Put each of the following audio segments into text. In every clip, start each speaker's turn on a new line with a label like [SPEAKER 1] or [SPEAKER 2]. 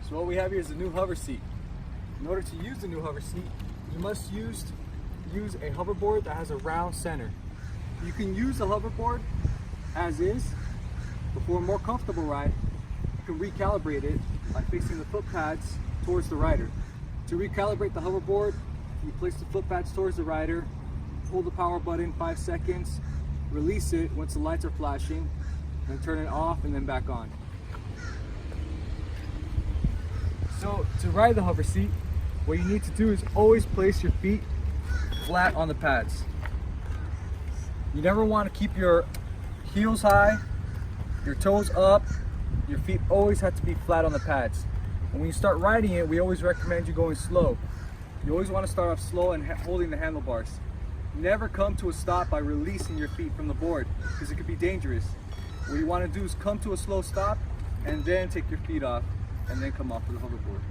[SPEAKER 1] So what we have here is the new HoverSeat. In order to use the new HoverSeat, you must use a hoverboard that has a round center. You can use the hoverboard as is, but for a more comfortable ride, you can recalibrate it by fixing the foot pads towards the rider. To recalibrate the hoverboard, you place the foot pads towards the rider, hold the power button 5 seconds, release it once the lights are flashing, then turn it off and then back on. So to ride the HoverSeat, what you need to do is always place your feet flat on the pads. You never want to keep your heels high, your toes up. Your feet always have to be flat on the pads. And when you start riding it, we always recommend you going slow. You always want to start off slow and holding the handlebars. Never come to a stop by releasing your feet from the board, because it could be dangerous. What you want to do is come to a slow stop and then take your feet off and then come off of the hoverboard.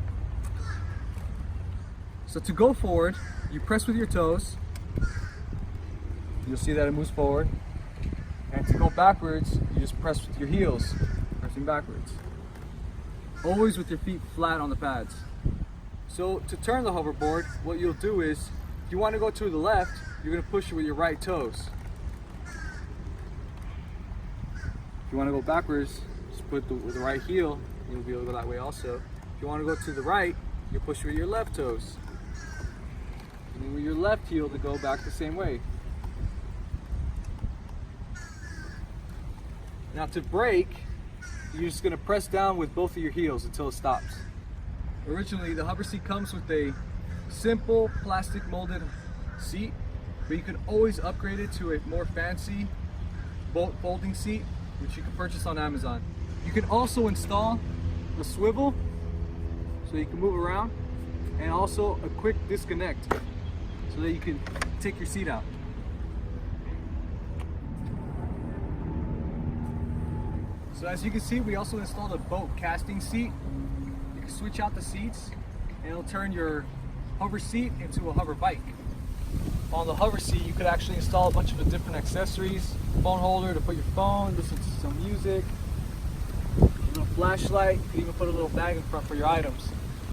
[SPEAKER 1] So to go forward, you press with your toes. You'll see that it moves forward. And to go backwards, you just press with your heels, pressing backwards. Always with your feet flat on the pads. So to turn the hoverboard, what you'll do is, if you want to go to the left, you're going to push it with your right toes. If you want to go backwards, just put with the right heel, you'll be able to go that way also. If you want to go to the right, you push with your left toes. And then with your left heel to go back the same way. Now to brake, you're just going to press down with both of your heels until it stops. Originally, the HoverSeat comes with a simple plastic molded seat, but you can always upgrade it to a more fancy folding seat, which you can purchase on Amazon. You can also install a swivel so you can move around, and also a quick disconnect so that you can take your seat out. So as you can see, we also installed a boat casting seat. You can switch out the seats and it'll turn your HoverSeat into a hover bike. On the HoverSeat, you could actually install a bunch of different accessories, phone holder to put your phone, listen to some music, a little flashlight. You can even put a little bag in front for your items.